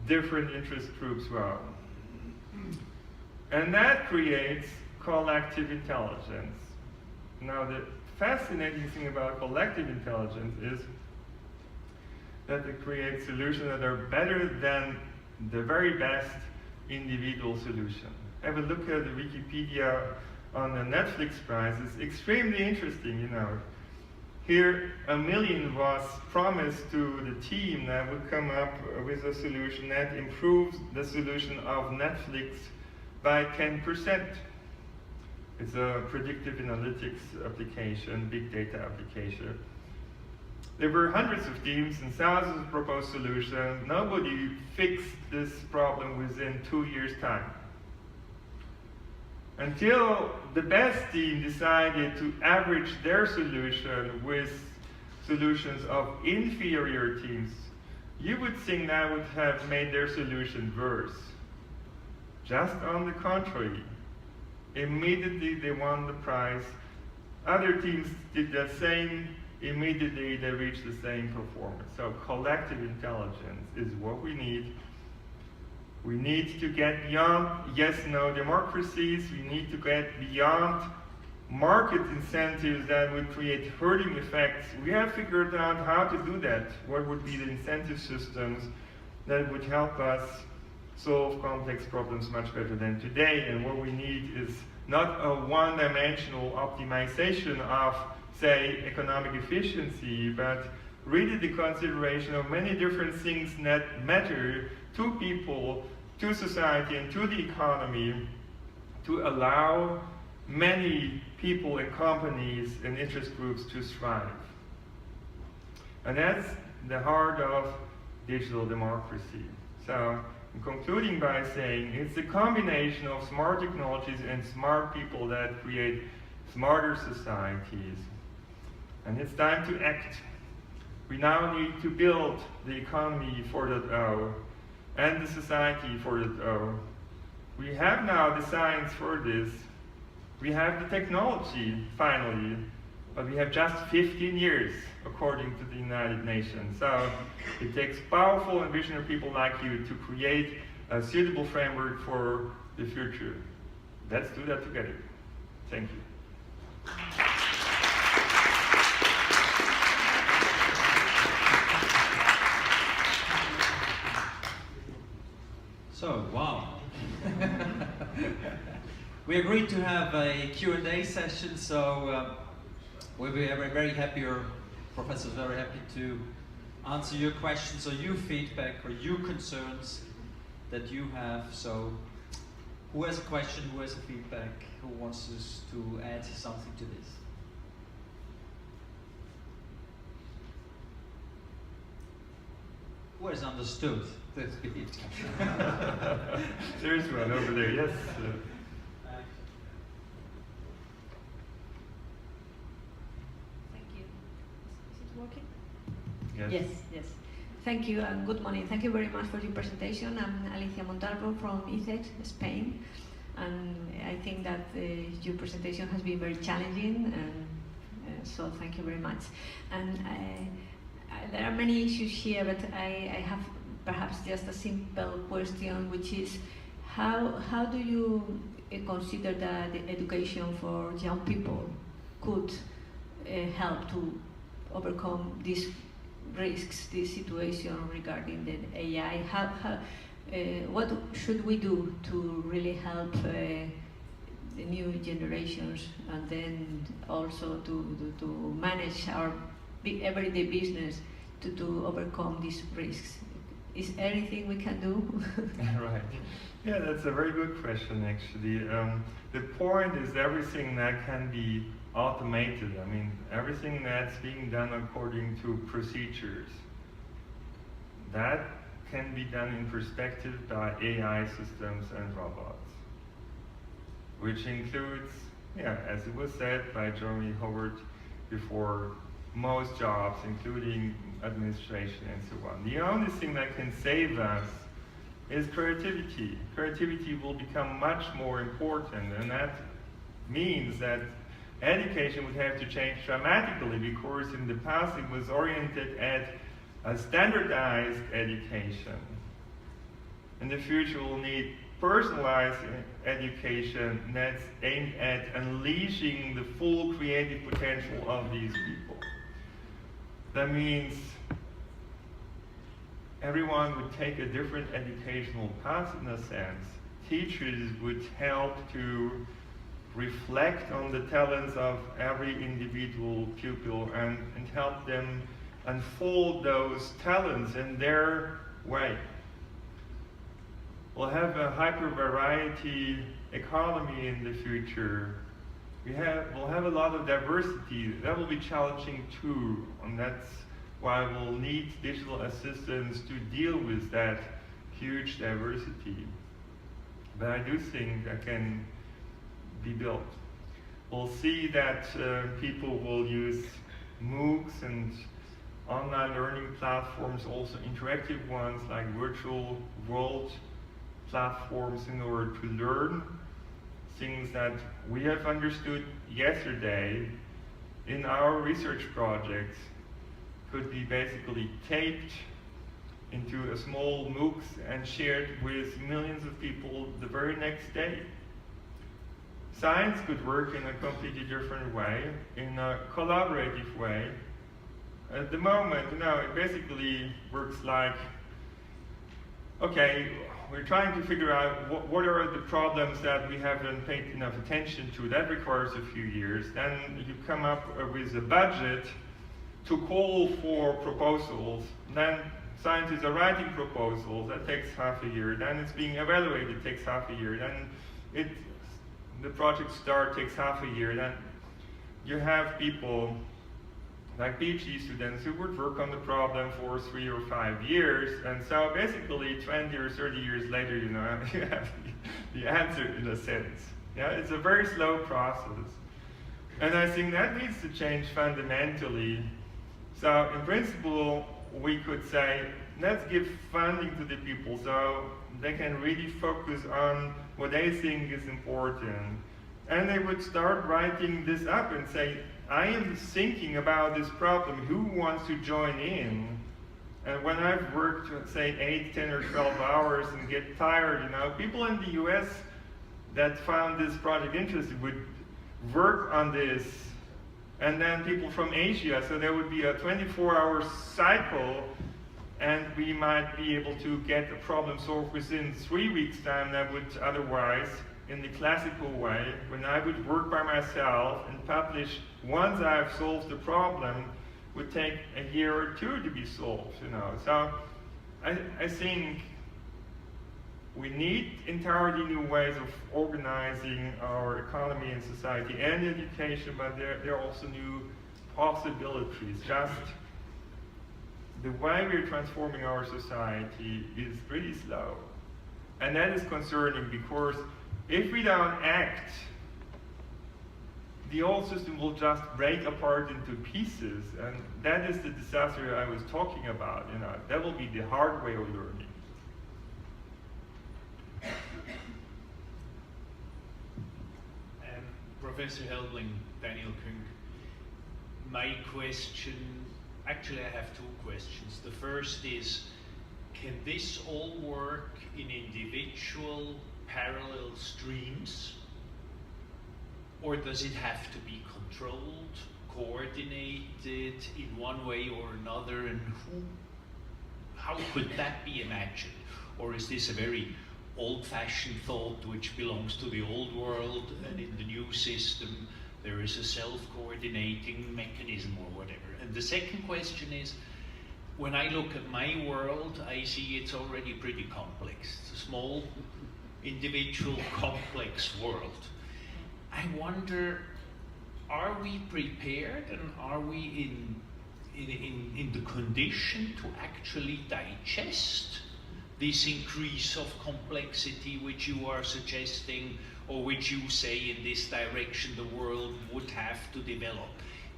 different interest groups well. And that creates collective intelligence. Now, the fascinating thing about collective intelligence is that it creates solutions that are better than the very best individual solution. Have a look at the Wikipedia on the Netflix prize. It's extremely interesting, you know. Here, $1 million was promised to the team that would come up with a solution that improves the solution of Netflix by 10%. It's a predictive analytics application, big data application. There were hundreds of teams and thousands of proposed solutions. Nobody fixed this problem within 2 years' time. Until the best team decided to average their solution with solutions of inferior teams, you would think that would have made their solution worse. Just on the contrary, immediately they won the prize. Other teams did the same, immediately they reached the same performance. So collective intelligence is what we need. We need to get beyond yes-no democracies. We need to get beyond market incentives that would create herding effects. We have figured out how to do that. What would be the incentive systems that would help us solve complex problems much better than today? And what we need is not a one-dimensional optimization of, say, economic efficiency, but really the consideration of many different things that matter to people, to society, and to the economy, to allow many people and companies and interest groups to thrive. And that's the heart of digital democracy. So I'm concluding by saying it's a combination of smart technologies and smart people that create smarter societies. And it's time to act. We now need to build the economy 4.0 and the society 4.0. We have now the science for this. We have the technology, finally, but we have just 15 years, according to the United Nations. So it takes powerful and visionary people like you to create a suitable framework for the future. Let's do that together. Thank you.
So, wow. We agreed to have a Q&A session, so we'll be very happy, or Professor's very happy to answer your questions or your feedback or your concerns that you have. So, who has a question, who has a feedback, who wants us to add something to this? Who has understood the speech?
There's one over there, yes.
Thank you. Is it working?
Yes.
Yes. Thank you and good morning. Thank you very much for your presentation. I'm Alicia Montalvo from ICEX, Spain. And I think that your presentation has been very challenging, and so thank you very much. And there are many issues here, but I have perhaps just a simple question, which is how do you consider that the education for young people could help to overcome these risks, this situation regarding the AI? What should we do to really help the new generations, and then also to manage our everyday business to overcome these risks? Is there anything we can do?
Right. Yeah, that's a very good question, actually. The point is everything that can be automated. I mean, everything that's being done according to procedures, that can be done in perspective by AI systems and robots, which includes, yeah, as it was said by Jeremy Howard before, most jobs, including administration and so on. The only thing that can save us is creativity. Creativity will become much more important, and that means that education would have to change dramatically, because in the past it was oriented at a standardized education. In the future we'll need personalized education that's aimed at unleashing the full creative potential of these people. That means everyone would take a different educational path in a sense. Teachers would help to reflect on the talents of every individual pupil and help them unfold those talents in their way. We'll have a hyper-variety economy in the future. We'll have a lot of diversity. That will be challenging too, and that's why we'll need digital assistants to deal with that huge diversity. But I do think that can be built. We'll see that people will use MOOCs and online learning platforms, also interactive ones like virtual world platforms, in order to learn things that we have understood yesterday in our research projects could be basically taped into a small MOOCs and shared with millions of people the very next day. Science could work in a completely different way, in a collaborative way. At the moment, it basically works like, okay, we're trying to figure out what are the problems that we haven't paid enough attention to. That requires a few years. Then you come up with a budget to call for proposals. Then scientists are writing proposals. That takes half a year. Then it's being evaluated. It takes half a year. Then the project start takes half a year. Then you have people like PhD students who would work on the problem for 3 or 5 years, and so basically 20 or 30 years later, you have the answer in a sense. Yeah, it's a very slow process, and I think that needs to change fundamentally. So in principle, we could say, let's give funding to the people so they can really focus on what they think is important, and they would start writing this up and say, I am thinking about this problem, who wants to join in? And when I've worked, say, 8, 10, or 12 hours and get tired, people in the US that found this project interesting would work on this, and then people from Asia, so there would be a 24-hour cycle, and we might be able to get a problem solved within 3 weeks' time that would otherwise, in the classical way, when I would work by myself and publish once I've solved the problem, would take a year or 2 to be solved, So I think we need entirely new ways of organizing our economy and society and education, but there are also new possibilities. Just the way we're transforming our society is pretty slow. And that is concerning, because if we don't act, the old system will just break apart into pieces, and that is the disaster I was talking about. That will be the hard way of learning.
Professor Helbling, Daniel Künk, my question, actually I have 2 questions. The first is, can this all work in individual parallel streams, or does it have to be controlled, coordinated in one way or another, and how could that be imagined? Or is this a very old-fashioned thought which belongs to the old world, and in the new system there is a self-coordinating mechanism or whatever? And the second question is, when I look at my world, I see it's already pretty complex. It's a small, individual, complex world. I wonder, are we prepared and are we in the condition to actually digest this increase of complexity which you are suggesting, or which you say in this direction the world would have to develop?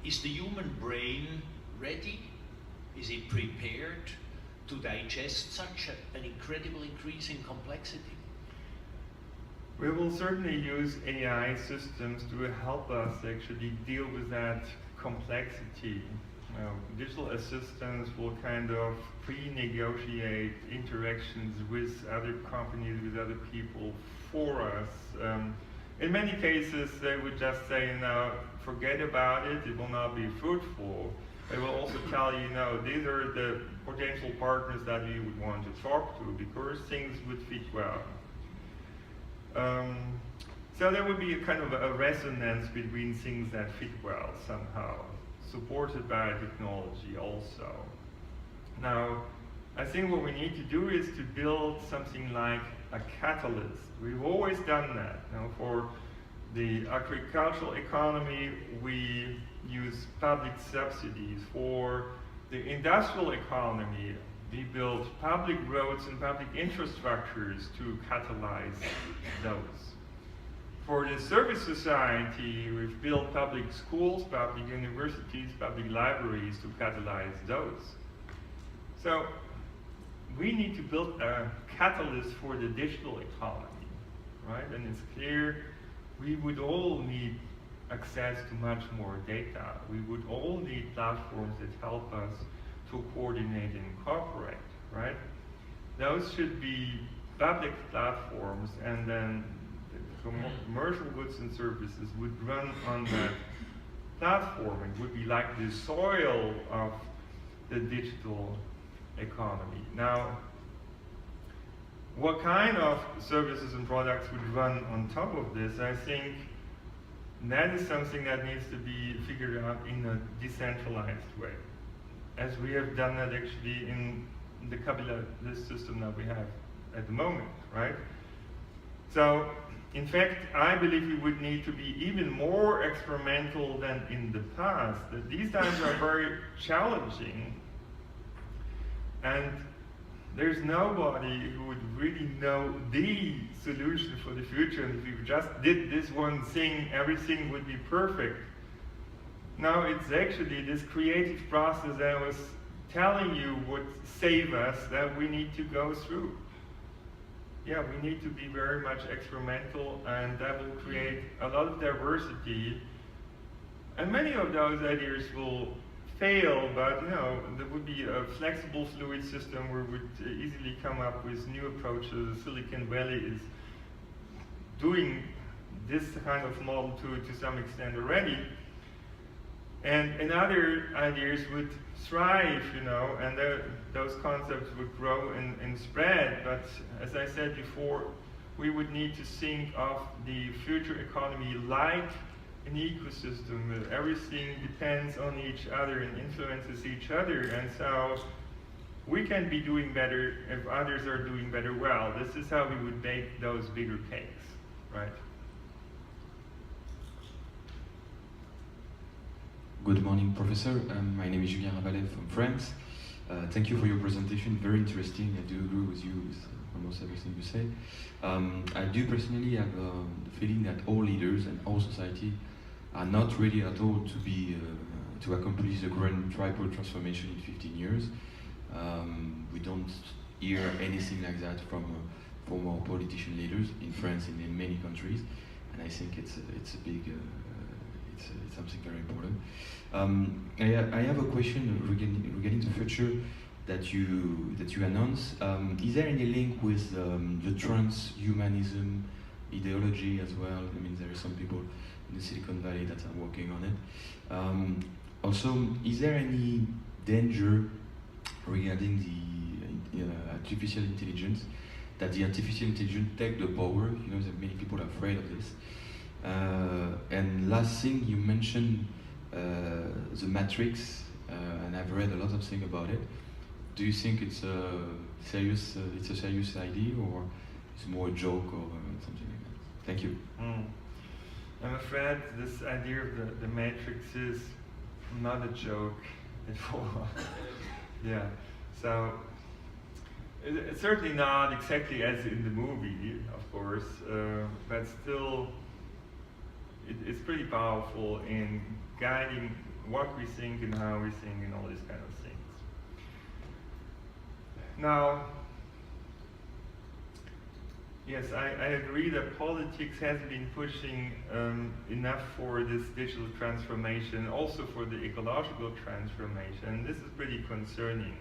Is the human brain ready? Is it prepared to digest such an incredible increase in complexity?
We will certainly use AI systems to help us actually deal with that complexity. Digital assistants will kind of pre-negotiate interactions with other companies, with other people for us. In many cases, they would just say, forget about it, it will not be fruitful. They will also tell you, these are the potential partners that you would want to talk to because things would fit well. So there would be a kind of a resonance between things that fit well somehow, supported by technology also. Now, I think what we need to do is to build something like a catalyst. We've always done that. For the agricultural economy, we use public subsidies. For the industrial economy, we build public roads and public infrastructures to catalyze those. For the service society, we've built public schools, public universities, public libraries to catalyze those. So we need to build a catalyst for the digital economy, right? And it's clear we would all need access to much more data. We would all need platforms that help us to coordinate and cooperate, right? Those should be public platforms, and then the commercial goods and services would run on that platform. It would be like the soil of the digital economy. Now, what kind of services and products would run on top of this? I think that is something that needs to be figured out in a decentralized way, as we have done that actually in the capitalist system that we have at the moment, right? So, in fact, I believe we would need to be even more experimental than in the past. That these times are very challenging, and there's nobody who would really know the solution for the future, and if we just did this one thing, everything would be perfect. No, it's actually this creative process that I was telling you would save us that we need to go through. Yeah, we need to be very much experimental, and that will create a lot of diversity. And many of those ideas will fail, but there would be a flexible fluid system where we would easily come up with new approaches. Silicon Valley is doing this kind of model to some extent already. And other ideas would thrive, and those concepts would grow and spread. But as I said before, we would need to think of the future economy like an ecosystem where everything depends on each other and influences each other. And so we can be doing better if others are doing better well. This is how we would bake those bigger cakes, right?
Good morning, Professor. My name is Julien Rabalet from France. Thank you for your presentation, very interesting. I do agree with you with almost everything you say. I do personally have the feeling that all leaders and all society are not ready at all to be to accomplish the grand tribal transformation in 15 years. We don't hear anything like that from our politician leaders in France and in many countries, and I think it's a big it's something very important. I have a question regarding the future that you announced. Is there any link with the transhumanism ideology as well? I mean, there are some people in the Silicon Valley that are working on it. Also, is there any danger regarding the artificial intelligence, that the artificial intelligence take the power? You know that many people are afraid of this. And last thing, you mentioned the Matrix, and I've read a lot of things about it. Do you think it's a serious idea, or it's more a joke or something like that? Thank you.
I'm afraid this idea of the matrix is not a joke at all. Yeah, so it's certainly not exactly as in the movie, of course, but still it's pretty powerful in guiding what we think and how we think and all these kind of things. Now, yes, I agree that politics hasn't been pushing enough for this digital transformation, also for the ecological transformation. This is pretty concerning.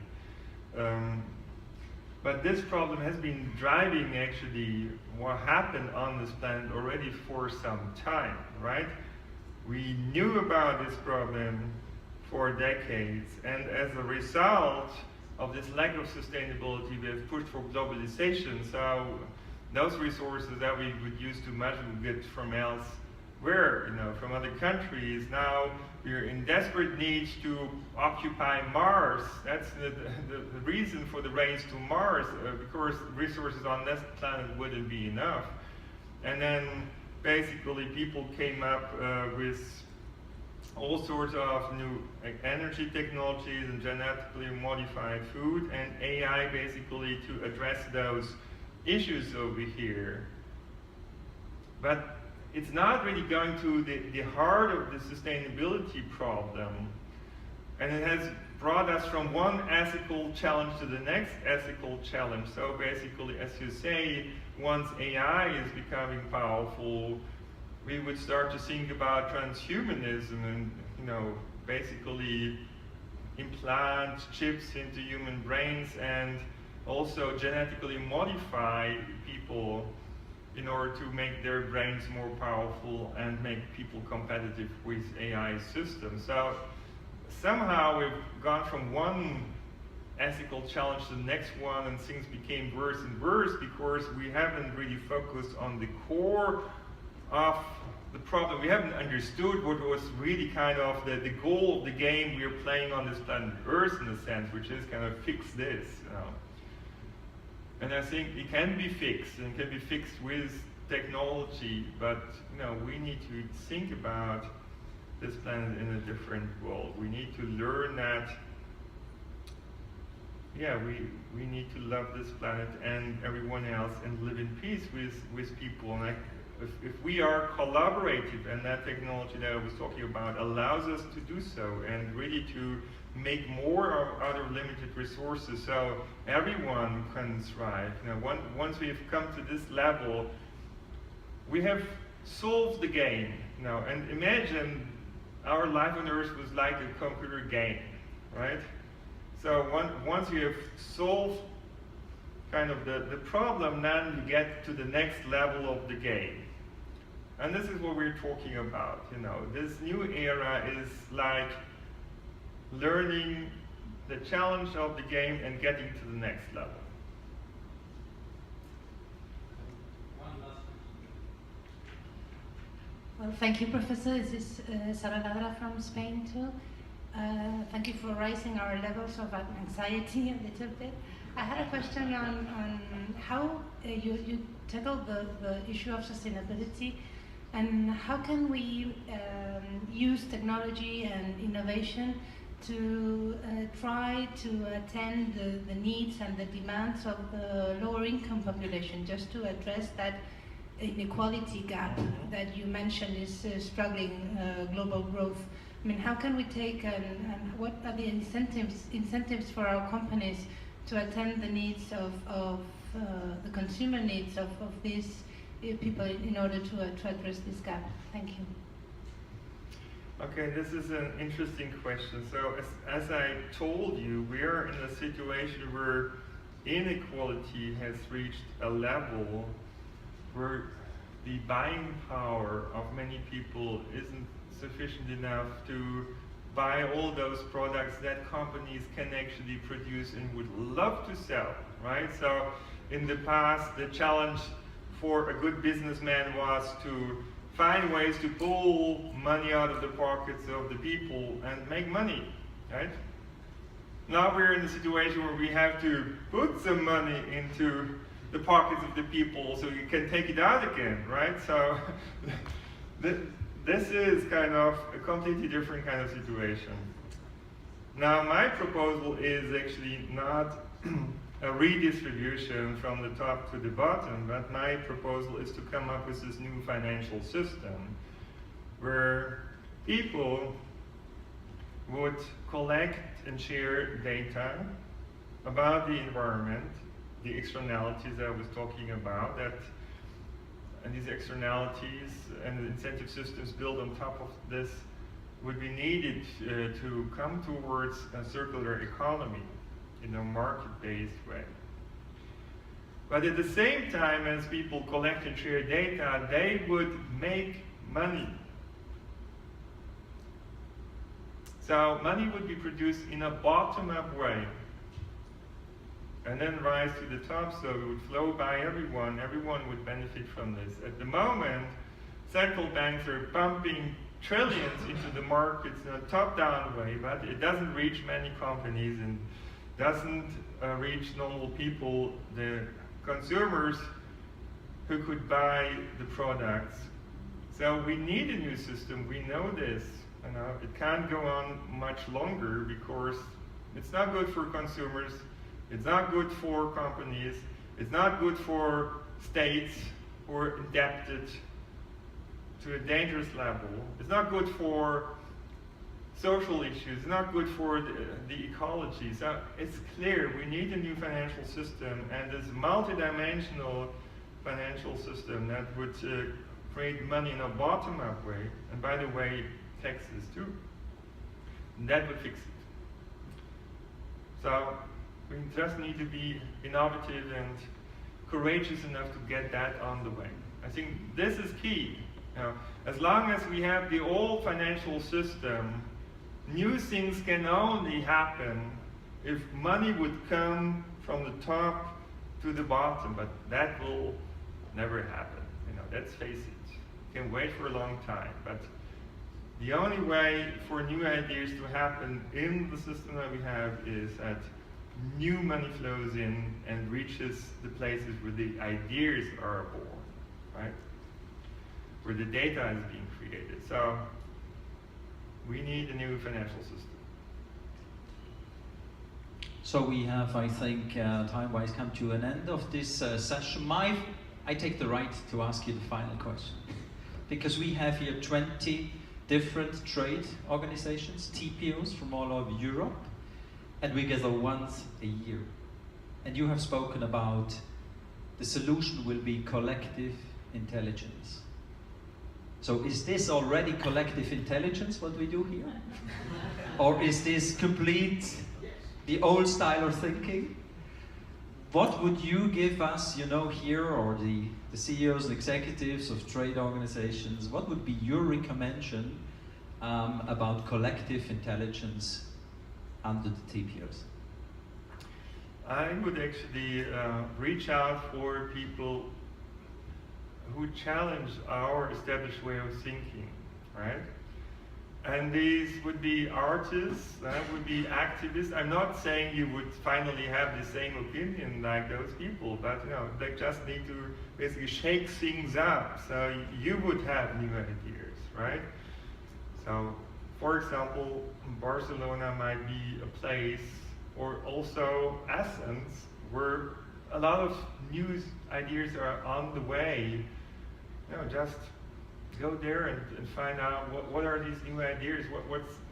But this problem has been driving actually what happened on this planet already for some time, right? We knew about this problem for decades, and as a result of this lack of sustainability, we have pushed for globalization. So those resources that we would use to much we get from elsewhere, from other countries. Now we're in desperate need to occupy Mars. That's the reason for the race to Mars, because resources on this planet wouldn't be enough. And then basically people came up with all sorts of new energy technologies and genetically modified food and AI basically to address those issues over here. But it's not really going to the heart of the sustainability problem. And it has brought us from one ethical challenge to the next ethical challenge. So basically, as you say, once AI is becoming powerful, we would start to think about transhumanism and, basically implant chips into human brains and also genetically modify people in order to make their brains more powerful and make people competitive with AI systems. So somehow we've gone from one ethical challenge to the next one, and things became worse and worse because we haven't really focused on the core of the problem. We haven't understood what was really kind of the goal of the game we are playing on this planet Earth, in a sense, which is kind of fix this. And I think it can be fixed, and can be fixed with technology, but we need to think about this planet in a different world. We need to learn that, we need to love this planet and everyone else and live in peace with people. And if we are collaborative, and that technology that I was talking about allows us to do so, and really to make more out of limited resources so everyone can thrive. Once we have come to this level, we have solved the game. And imagine our life on Earth was like a computer game, right? So once you have solved kind of the problem, then you get to the next level of the game. And this is what we're talking about. This new era is like learning the challenge of the game and getting to the next level.
Well, thank you, Professor. This is Sara Ladra from Spain too. Thank you for raising our levels of anxiety a little bit. I had a question on how you tackled the issue of sustainability, and how can we use technology and innovation to try to attend the needs and the demands of the lower income population, just to address that inequality gap that you mentioned is struggling global growth. I mean, how can we take and what are the incentives for our companies to attend the needs of the consumer needs of these people in order to address this gap? Thank you.
Okay, this is an interesting question. So as I told you, we are in a situation where inequality has reached a level where the buying power of many people isn't sufficient enough to buy all those products that companies can actually produce and would love to sell, right? So in the past, the challenge for a good businessman was to find ways to pull money out of the pockets of the people and make money, right? Now we're in a situation where we have to put some money into the pockets of the people so you can take it out again, right? So this is kind of a completely different kind of situation. Now, my proposal is actually not a redistribution from the top to the bottom, but my proposal is to come up with this new financial system where people would collect and share data about the environment, the externalities I was talking about, and these externalities and the incentive systems built on top of this would be needed to come towards a circular economy in a market-based way. But at the same time as people collect and share data, they would make money. So money would be produced in a bottom-up way and then rise to the top, so it would flow by everyone. Everyone would benefit from this. At the moment, central banks are pumping trillions into the markets in a top-down way, but it doesn't reach many companies and doesn't reach normal people, the consumers who could buy the products. So we need a new system. We know this. You know, it can't go on much longer because it's not good for consumers. It's not good for companies. It's not good for states who are indebted to a dangerous level. It's not good for social issues. It's not good for the ecology. So it's clear we need a new financial system, and this multidimensional financial system that would create money in a bottom-up way, and by the way, taxes too. And that would fix it. So we just need to be innovative and courageous enough to get that on the way. I think this is key. You know, as long as we have the old financial system, new things can only happen if money would come from the top to the bottom, but that will never happen. You know, let's face it. You can wait for a long time, but the only way for new ideas to happen in the system that we have is that new money flows in and reaches the places where the ideas are born, right? Where the data is being created. So we need a new financial system.
So we have, I think, time-wise come to an end of this session. I take the right to ask you the final question. Because we have here 20 different trade organizations, TPOs from all over Europe, and we gather once a year. And you have spoken about the solution will be collective intelligence. So is this already collective intelligence, what we do here? Or is this complete, the old style of thinking? What would you give us, you know, here, or the CEOs and executives of trade organizations, what would be your recommendation about collective intelligence under the TPOs?
I would actually reach out for people who challenge our established way of thinking, right? And these would be artists, would be activists. I'm not saying you would finally have the same opinion like those people, but you know, they just need to basically shake things up so you would have new ideas, right? So, for example, Barcelona might be a place, or also Athens, where a lot of new ideas are on the way. You know, just go there and find out what are these new ideas,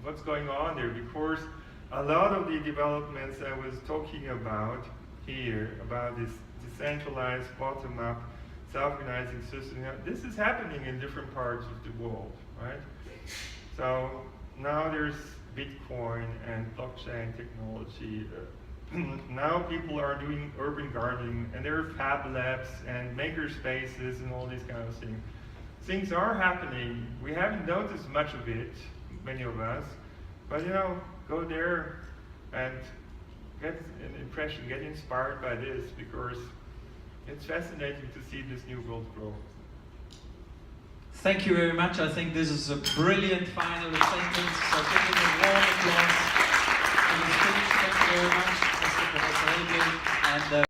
what's going on there, because a lot of the developments I was talking about here, about this decentralized, bottom-up, self-organizing system, you know, this is happening in different parts of the world, right? So now there's Bitcoin and blockchain technology. Now people are doing urban gardening, and there are fab labs and maker spaces and all these kind of things. Things are happening. We haven't noticed much of it, many of us, but you know, go there and get an impression, get inspired by this, because it's fascinating to see this new world grow.
Thank you very much. I think this is a brilliant final sentence. So give him a warm applause for the speech. Thank you very much, Mr. Professor Hegel. And